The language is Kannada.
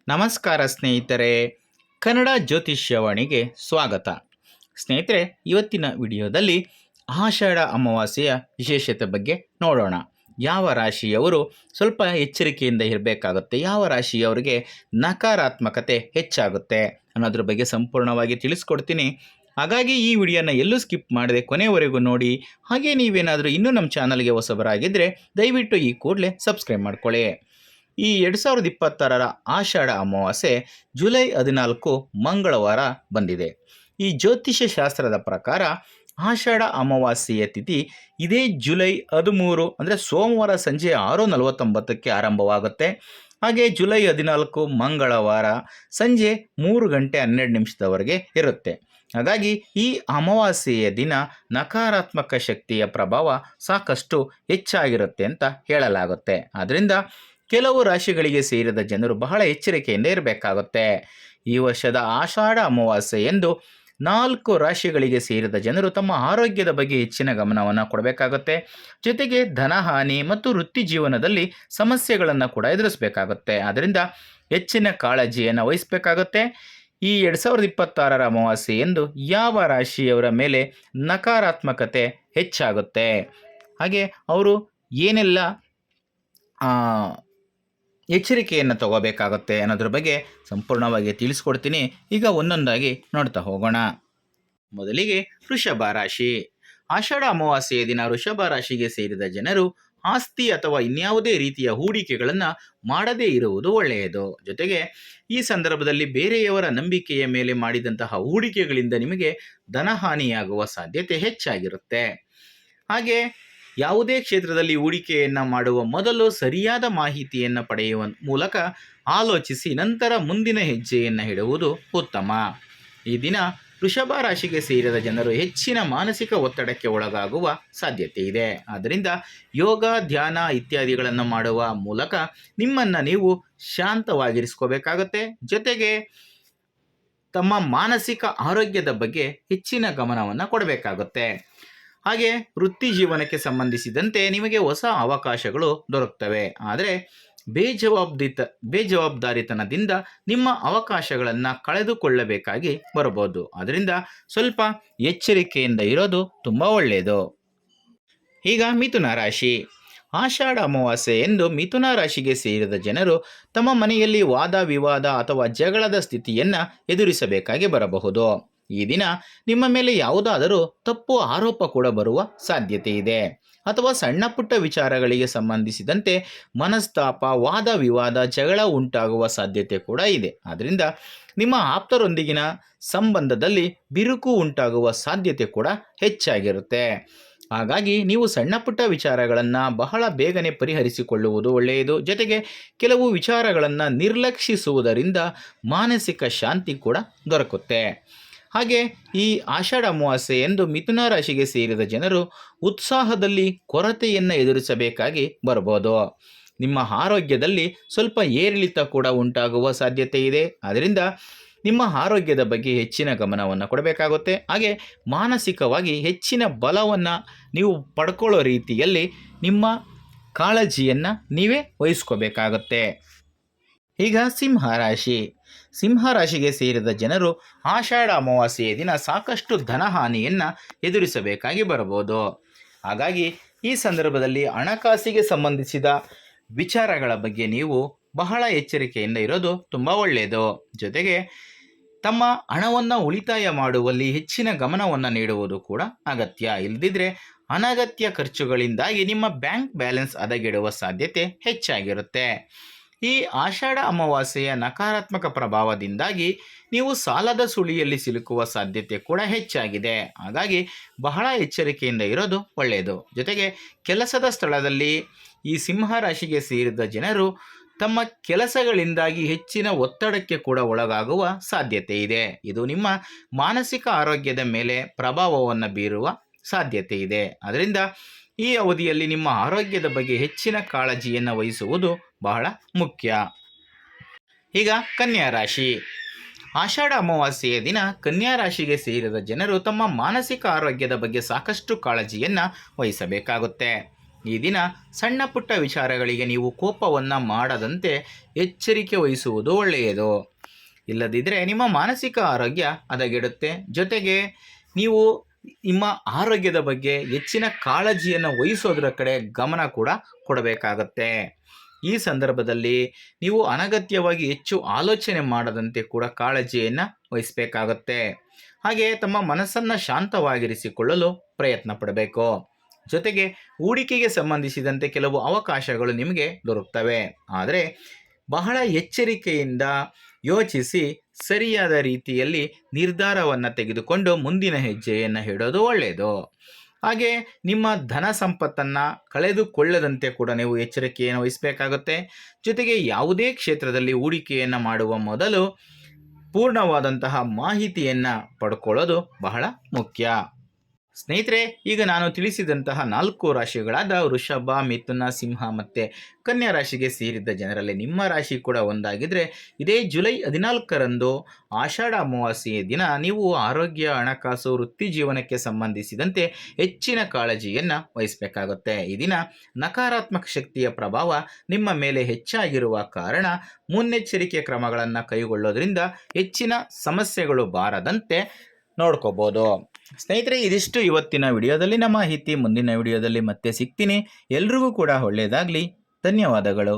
ನಮಸ್ಕಾರ ಸ್ನೇಹಿತರೆ, ಕನ್ನಡ ಜ್ಯೋತಿಷ್ಯವಾಣಿಗೆ ಸ್ವಾಗತ. ಸ್ನೇಹಿತರೆ, ಇವತ್ತಿನ ವಿಡಿಯೋದಲ್ಲಿ ಆಷಾಢ ಅಮಾವಾಸ್ಯೆಯ ವಿಶೇಷತೆ ಬಗ್ಗೆ ನೋಡೋಣ. ಯಾವ ರಾಶಿಯವರು ಸ್ವಲ್ಪ ಎಚ್ಚರಿಕೆಯಿಂದ ಇರಬೇಕಾಗುತ್ತೆ, ಯಾವ ರಾಶಿಯವರಿಗೆ ನಕಾರಾತ್ಮಕತೆ ಹೆಚ್ಚಾಗುತ್ತೆ ಅನ್ನೋದ್ರ ಬಗ್ಗೆ ಸಂಪೂರ್ಣವಾಗಿ ತಿಳಿಸ್ಕೊಡ್ತೀನಿ. ಹಾಗಾಗಿ ಈ ವಿಡಿಯೋನ ಎಲ್ಲೂ ಸ್ಕಿಪ್ ಮಾಡದೆ ಕೊನೆವರೆಗೂ ನೋಡಿ. ಹಾಗೆ ನೀವೇನಾದರೂ ಇನ್ನೂ ನಮ್ಮ ಚಾನಲ್ಗೆ ಹೊಸಬರಾಗಿದ್ದರೆ ದಯವಿಟ್ಟು ಈ ಕೂಡಲೇ ಸಬ್ಸ್ಕ್ರೈಬ್ ಮಾಡ್ಕೊಳ್ಳಿ. ಈ 2026 ಆಷಾಢ ಅಮಾವಾಸ್ಯೆ ಜುಲೈ 14 ಮಂಗಳವಾರ ಬಂದಿದೆ. ಈ ಜ್ಯೋತಿಷ್ಯ ಶಾಸ್ತ್ರದ ಪ್ರಕಾರ ಆಷಾಢ ಅಮಾವಾಸ್ಯೆಯ ತಿಥಿ ಇದೇ ಜುಲೈ 13 ಅಂದರೆ ಸೋಮವಾರ ಸಂಜೆ 6:49ಕ್ಕೆ ಆರಂಭವಾಗುತ್ತೆ. ಹಾಗೆ ಜುಲೈ 14 ಮಂಗಳವಾರ ಸಂಜೆ 3 ಗಂಟೆ 12 ನಿಮಿಷದವರೆಗೆ ಇರುತ್ತೆ. ಹಾಗಾಗಿ ಈ ಅಮಾವಾಸ್ಯೆಯ ದಿನ ನಕಾರಾತ್ಮಕ ಶಕ್ತಿಯ ಪ್ರಭಾವ ಸಾಕಷ್ಟು ಹೆಚ್ಚಾಗಿರುತ್ತೆ ಅಂತ ಹೇಳಲಾಗುತ್ತೆ. ಆದ್ದರಿಂದ ಕೆಲವು ರಾಶಿಗಳಿಗೆ ಸೇರಿದ ಜನರು ಬಹಳ ಎಚ್ಚರಿಕೆಯಿಂದ ಇರಬೇಕಾಗುತ್ತೆ. ಈ ವರ್ಷದ ಆಷಾಢ ಅಮಾವಾಸ್ಯೆ ಎಂದು 4 ರಾಶಿಗಳಿಗೆ ಸೇರಿದ ಜನರು ತಮ್ಮ ಆರೋಗ್ಯದ ಬಗ್ಗೆ ಹೆಚ್ಚಿನ ಗಮನವನ್ನು ಕೊಡಬೇಕಾಗುತ್ತೆ. ಜೊತೆಗೆ ಧನಹಾನಿ ಮತ್ತು ವೃತ್ತಿ ಜೀವನದಲ್ಲಿ ಸಮಸ್ಯೆಗಳನ್ನು ಕೂಡ ಎದುರಿಸಬೇಕಾಗುತ್ತೆ. ಆದ್ದರಿಂದ ಹೆಚ್ಚಿನ ಕಾಳಜಿಯನ್ನು ವಹಿಸಬೇಕಾಗುತ್ತೆ. ಈ 2026 ಅಮಾವಾಸ್ಯೆ ಎಂದು ಯಾವ ರಾಶಿಯವರ ಮೇಲೆ ನಕಾರಾತ್ಮಕತೆ ಹೆಚ್ಚಾಗುತ್ತೆ, ಹಾಗೆ ಅವರು ಏನೆಲ್ಲ ಎಚ್ಚರಿಕೆಯನ್ನು ತಗೋಬೇಕಾಗುತ್ತೆ ಅನ್ನೋದ್ರ ಬಗ್ಗೆ ಸಂಪೂರ್ಣವಾಗಿ ತಿಳಿಸ್ಕೊಡ್ತೀನಿ. ಈಗ ಒಂದೊಂದಾಗಿ ನೋಡ್ತಾ ಹೋಗೋಣ. ಮೊದಲಿಗೆ ವೃಷಭ ರಾಶಿ. ಆಷಾಢ ಅಮಾವಾಸ್ಯೆಯ ದಿನ ವೃಷಭ ರಾಶಿಗೆ ಸೇರಿದ ಜನರು ಆಸ್ತಿ ಅಥವಾ ಇನ್ಯಾವುದೇ ರೀತಿಯ ಹೂಡಿಕೆಗಳನ್ನು ಮಾಡದೇ ಇರುವುದು ಒಳ್ಳೆಯದು. ಜೊತೆಗೆ ಈ ಸಂದರ್ಭದಲ್ಲಿ ಬೇರೆಯವರ ನಂಬಿಕೆಯ ಮೇಲೆ ಮಾಡಿದಂತಹ ಹೂಡಿಕೆಗಳಿಂದ ನಿಮಗೆ ಧನಹಾನಿಯಾಗುವ ಸಾಧ್ಯತೆ ಹೆಚ್ಚಾಗಿರುತ್ತೆ. ಹಾಗೆ ಯಾವುದೇ ಕ್ಷೇತ್ರದಲ್ಲಿ ಹೂಡಿಕೆಯನ್ನು ಮಾಡುವ ಮೊದಲು ಸರಿಯಾದ ಮಾಹಿತಿಯನ್ನು ಪಡೆಯುವ ಮೂಲಕ ಆಲೋಚಿಸಿ ನಂತರ ಮುಂದಿನ ಹೆಜ್ಜೆಯನ್ನು ಇಡುವುದು ಉತ್ತಮ. ಈ ದಿನ ವೃಷಭ ರಾಶಿಗೆ ಸೇರಿದ ಜನರು ಹೆಚ್ಚಿನ ಮಾನಸಿಕ ಒತ್ತಡಕ್ಕೆ ಒಳಗಾಗುವ ಸಾಧ್ಯತೆ ಇದೆ. ಆದ್ದರಿಂದ ಯೋಗ, ಧ್ಯಾನ ಇತ್ಯಾದಿಗಳನ್ನು ಮಾಡುವ ಮೂಲಕ ನಿಮ್ಮನ್ನು ನೀವು ಶಾಂತವಾಗಿರಿಸ್ಕೋಬೇಕಾಗತ್ತೆ. ಜೊತೆಗೆ ತಮ್ಮ ಮಾನಸಿಕ ಆರೋಗ್ಯದ ಬಗ್ಗೆ ಹೆಚ್ಚಿನ ಗಮನವನ್ನು ಕೊಡಬೇಕಾಗುತ್ತೆ. ಹಾಗೆ ವೃತ್ತಿ ಜೀವನಕ್ಕೆ ಸಂಬಂಧಿಸಿದಂತೆ ನಿಮಗೆ ಹೊಸ ಅವಕಾಶಗಳು ದೊರಕ್ತವೆ. ಆದರೆ ಬೇಜವಾಬ್ದಾರಿತನದಿಂದ ನಿಮ್ಮ ಅವಕಾಶಗಳನ್ನು ಕಳೆದುಕೊಳ್ಳಬೇಕಾಗಿ ಬರಬಹುದು. ಅದರಿಂದ ಸ್ವಲ್ಪ ಎಚ್ಚರಿಕೆಯಿಂದ ಇರೋದು ತುಂಬ ಒಳ್ಳೆಯದು. ಈಗ ಮಿಥುನ ರಾಶಿ. ಆಷಾಢ ಅಮಾವಾಸ್ಯೆ ಎಂದು ಮಿಥುನ ರಾಶಿಗೆ ಸೇರಿದ ಜನರು ತಮ್ಮ ಮನೆಯಲ್ಲಿ ವಾದ ವಿವಾದ ಅಥವಾ ಜಗಳದ ಸ್ಥಿತಿಯನ್ನು ಎದುರಿಸಬೇಕಾಗಿ ಬರಬಹುದು. ಈ ದಿನ ನಿಮ್ಮ ಮೇಲೆ ಯಾವುದಾದರೂ ತಪ್ಪು ಆರೋಪ ಕೂಡ ಬರುವ ಸಾಧ್ಯತೆ ಇದೆ. ಅಥವಾ ಸಣ್ಣ ಪುಟ್ಟ ವಿಚಾರಗಳಿಗೆ ಸಂಬಂಧಿಸಿದಂತೆ ಮನಸ್ತಾಪ, ವಾದ ವಿವಾದ, ಜಗಳ ಉಂಟಾಗುವ ಸಾಧ್ಯತೆ ಕೂಡ ಇದೆ. ಆದ್ದರಿಂದ ನಿಮ್ಮ ಆಪ್ತರೊಂದಿಗಿನ ಸಂಬಂಧದಲ್ಲಿ ಬಿರುಕು ಉಂಟಾಗುವ ಸಾಧ್ಯತೆ ಕೂಡ ಹೆಚ್ಚಾಗಿರುತ್ತೆ. ಹಾಗಾಗಿ ನೀವು ಸಣ್ಣ ಪುಟ್ಟ ವಿಚಾರಗಳನ್ನು ಬಹಳ ಬೇಗನೆ ಪರಿಹರಿಸಿಕೊಳ್ಳುವುದು ಒಳ್ಳೆಯದು. ಜೊತೆಗೆ ಕೆಲವು ವಿಚಾರಗಳನ್ನು ನಿರ್ಲಕ್ಷಿಸುವುದರಿಂದ ಮಾನಸಿಕ ಶಾಂತಿ ಕೂಡ ದೊರಕುತ್ತೆ. ಹಾಗೆ ಈ ಆಷಾಢ ಅಮಾವಾಸ್ಯೆ ಎಂದು ಮಿಥುನ ರಾಶಿಗೆ ಸೇರಿದ ಜನರು ಉತ್ಸಾಹದಲ್ಲಿ ಕೊರತೆಯನ್ನು ಎದುರಿಸಬೇಕಾಗಿ ಬರಬಹುದು. ನಿಮ್ಮ ಆರೋಗ್ಯದಲ್ಲಿ ಸ್ವಲ್ಪ ಏರಿಳಿತ ಕೂಡ ಉಂಟಾಗುವ ಸಾಧ್ಯತೆ ಇದೆ. ಆದ್ದರಿಂದ ನಿಮ್ಮ ಆರೋಗ್ಯದ ಬಗ್ಗೆ ಹೆಚ್ಚಿನ ಗಮನವನ್ನು ಕೊಡಬೇಕಾಗುತ್ತೆ. ಹಾಗೆ ಮಾನಸಿಕವಾಗಿ ಹೆಚ್ಚಿನ ಬಲವನ್ನು ನೀವು ಪಡ್ಕೊಳ್ಳೋ ರೀತಿಯಲ್ಲಿ ನಿಮ್ಮ ಕಾಳಜಿಯನ್ನು ನೀವೇ ವಹಿಸ್ಕೋಬೇಕಾಗುತ್ತೆ. ಈಗ ಸಿಂಹರಾಶಿ. ಸಿಂಹರಾಶಿಗೆ ಸೇರಿದ ಜನರು ಆಷಾಢ ಅಮಾವಾಸ್ಯೆಯ ದಿನ ಸಾಕಷ್ಟು ಧನಹಾನಿಯನ್ನು ಎದುರಿಸಬೇಕಾಗಿ ಬರಬಹುದು. ಹಾಗಾಗಿ ಈ ಸಂದರ್ಭದಲ್ಲಿ ಹಣಕಾಸಿಗೆ ಸಂಬಂಧಿಸಿದ ವಿಚಾರಗಳ ಬಗ್ಗೆ ನೀವು ಬಹಳ ಎಚ್ಚರಿಕೆಯಿಂದ ಇರೋದು ತುಂಬ ಒಳ್ಳೆಯದು. ಜೊತೆಗೆ ತಮ್ಮ ಹಣವನ್ನು ಉಳಿತಾಯ ಮಾಡುವಲ್ಲಿ ಹೆಚ್ಚಿನ ಗಮನವನ್ನು ನೀಡುವುದು ಕೂಡ ಅಗತ್ಯ. ಇಲ್ಲದಿದ್ದರೆ ಅನಗತ್ಯ ಖರ್ಚುಗಳಿಂದಾಗಿ ನಿಮ್ಮ ಬ್ಯಾಂಕ್ ಬ್ಯಾಲೆನ್ಸ್ ಹದಗೆಡುವ ಸಾಧ್ಯತೆ ಹೆಚ್ಚಾಗಿರುತ್ತೆ. ಈ ಆಷಾಢ ಅಮಾವಾಸ್ಯೆಯ ನಕಾರಾತ್ಮಕ ಪ್ರಭಾವದಿಂದಾಗಿ ನೀವು ಸಾಲದ ಸುಳಿಯಲ್ಲಿ ಸಿಲುಕುವ ಸಾಧ್ಯತೆ ಕೂಡ ಹೆಚ್ಚಾಗಿದೆ. ಹಾಗಾಗಿ ಬಹಳ ಎಚ್ಚರಿಕೆಯಿಂದ ಇರೋದು ಒಳ್ಳೆಯದು. ಜೊತೆಗೆ ಕೆಲಸದ ಸ್ಥಳದಲ್ಲಿ ಈ ಸಿಂಹ ರಾಶಿಗೆ ಸೇರಿದ ಜನರು ತಮ್ಮ ಕೆಲಸಗಳಿಂದಾಗಿ ಹೆಚ್ಚಿನ ಒತ್ತಡಕ್ಕೆ ಕೂಡ ಒಳಗಾಗುವ ಸಾಧ್ಯತೆ ಇದೆ. ಇದು ನಿಮ್ಮ ಮಾನಸಿಕ ಆರೋಗ್ಯದ ಮೇಲೆ ಪ್ರಭಾವವನ್ನು ಬೀರುವ ಸಾಧ್ಯತೆ ಇದೆ. ಅದರಿಂದ ಈ ಅವಧಿಯಲ್ಲಿ ನಿಮ್ಮ ಆರೋಗ್ಯದ ಬಗ್ಗೆ ಹೆಚ್ಚಿನ ಕಾಳಜಿಯನ್ನು ವಹಿಸುವುದು ಬಹಳ ಮುಖ್ಯ. ಈಗ ಕನ್ಯಾ ರಾಶಿ. ಆಷಾಢ ಅಮಾವಾಸ್ಯೆಯ ದಿನ ಕನ್ಯಾ ರಾಶಿಗೆ ಸೇರಿದ ಜನರು ತಮ್ಮ ಮಾನಸಿಕ ಆರೋಗ್ಯದ ಬಗ್ಗೆ ಸಾಕಷ್ಟು ಕಾಳಜಿಯನ್ನು ವಹಿಸಬೇಕಾಗುತ್ತೆ. ಈ ದಿನ ಸಣ್ಣ ಪುಟ್ಟ ವಿಚಾರಗಳಿಗೆ ನೀವು ಕೋಪವನ್ನು ಮಾಡದಂತೆ ಎಚ್ಚರಿಕೆ ವಹಿಸುವುದು ಒಳ್ಳೆಯದು. ಇಲ್ಲದಿದ್ದರೆ ನಿಮ್ಮ ಮಾನಸಿಕ ಆರೋಗ್ಯ ಹದಗೆಡುತ್ತೆ. ಜೊತೆಗೆ ನೀವು ನಿಮ್ಮ ಆರೋಗ್ಯದ ಬಗ್ಗೆ ಹೆಚ್ಚಿನ ಕಾಳಜಿಯನ್ನು ವಹಿಸೋದರ ಕಡೆ ಗಮನ ಕೂಡ ಕೊಡಬೇಕಾಗತ್ತೆ. ಈ ಸಂದರ್ಭದಲ್ಲಿ ನೀವು ಅನಗತ್ಯವಾಗಿ ಹೆಚ್ಚು ಆಲೋಚನೆ ಮಾಡದಂತೆ ಕೂಡ ಕಾಳಜಿಯನ್ನು ವಹಿಸಬೇಕಾಗತ್ತೆ. ಹಾಗೆ ತಮ್ಮ ಮನಸ್ಸನ್ನು ಶಾಂತವಾಗಿರಿಸಿಕೊಳ್ಳಲು ಪ್ರಯತ್ನ ಪಡಬೇಕು. ಜೊತೆಗೆ ಹೂಡಿಕೆಗೆ ಸಂಬಂಧಿಸಿದಂತೆ ಕೆಲವು ಅವಕಾಶಗಳು ನಿಮಗೆ ದೊರಕ್ತವೆ. ಆದರೆ ಬಹಳ ಎಚ್ಚರಿಕೆಯಿಂದ ಯೋಚಿಸಿ ಸರಿಯಾದ ರೀತಿಯಲ್ಲಿ ನಿರ್ಧಾರವನ್ನು ತೆಗೆದುಕೊಂಡು ಮುಂದಿನ ಹೆಜ್ಜೆಯನ್ನು ಇಡೋದು ಒಳ್ಳೆಯದು. ಹಾಗೆ ನಿಮ್ಮ ಧನ ಸಂಪತ್ತನ್ನು ಕಳೆದುಕೊಳ್ಳದಂತೆ ಕೂಡ ನೀವು ಎಚ್ಚರಿಕೆಯನ್ನು ವಹಿಸಬೇಕಾಗುತ್ತೆ. ಜೊತೆಗೆ ಯಾವುದೇ ಕ್ಷೇತ್ರದಲ್ಲಿ ಹೂಡಿಕೆಯನ್ನು ಮಾಡುವ ಮೊದಲು ಪೂರ್ಣವಾದಂತಹ ಮಾಹಿತಿಯನ್ನು ಪಡ್ಕೊಳ್ಳೋದು ಬಹಳ ಮುಖ್ಯ. ಸ್ನೇಹಿತರೆ, ಈಗ ನಾನು ತಿಳಿಸಿದಂತಹ 4 ರಾಶಿಗಳಾದ ವೃಷಭ, ಮಿಥುನ, ಸಿಂಹ ಮತ್ತು ಕನ್ಯಾ ರಾಶಿಗೆ ಸೇರಿದ್ದ ಜನರಲ್ಲಿ ನಿಮ್ಮ ರಾಶಿ ಕೂಡ ಒಂದಾಗಿದ್ದರೆ ಇದೇ ಜುಲೈ 14ರಂದು ಆಷಾಢ ಅಮಾವಾಸ್ಯೆಯ ದಿನ ನೀವು ಆರೋಗ್ಯ, ಹಣಕಾಸು, ವೃತ್ತಿ ಜೀವನಕ್ಕೆ ಸಂಬಂಧಿಸಿದಂತೆ ಹೆಚ್ಚಿನ ಕಾಳಜಿಯನ್ನು ವಹಿಸಬೇಕಾಗುತ್ತೆ. ಈ ದಿನ ನಕಾರಾತ್ಮಕ ಶಕ್ತಿಯ ಪ್ರಭಾವ ನಿಮ್ಮ ಮೇಲೆ ಹೆಚ್ಚಾಗಿರುವ ಕಾರಣ ಮುನ್ನೆಚ್ಚರಿಕೆ ಕ್ರಮಗಳನ್ನು ಕೈಗೊಳ್ಳೋದ್ರಿಂದ ಹೆಚ್ಚಿನ ಸಮಸ್ಯೆಗಳು ಬಾರದಂತೆ ನೋಡ್ಕೋಬೋದು. ಸ್ನೇಹಿತರೆ, ಇದಿಷ್ಟು ಇವತ್ತಿನ ವಿಡಿಯೋದಲ್ಲಿನ ಮಾಹಿತಿ. ಮುಂದಿನ ವಿಡಿಯೋದಲ್ಲಿ ಮತ್ತೆ ಸಿಗ್ತೀನಿ. ಎಲ್ರಿಗೂ ಕೂಡ ಒಳ್ಳೆಯದಾಗಲಿ. ಧನ್ಯವಾದಗಳು.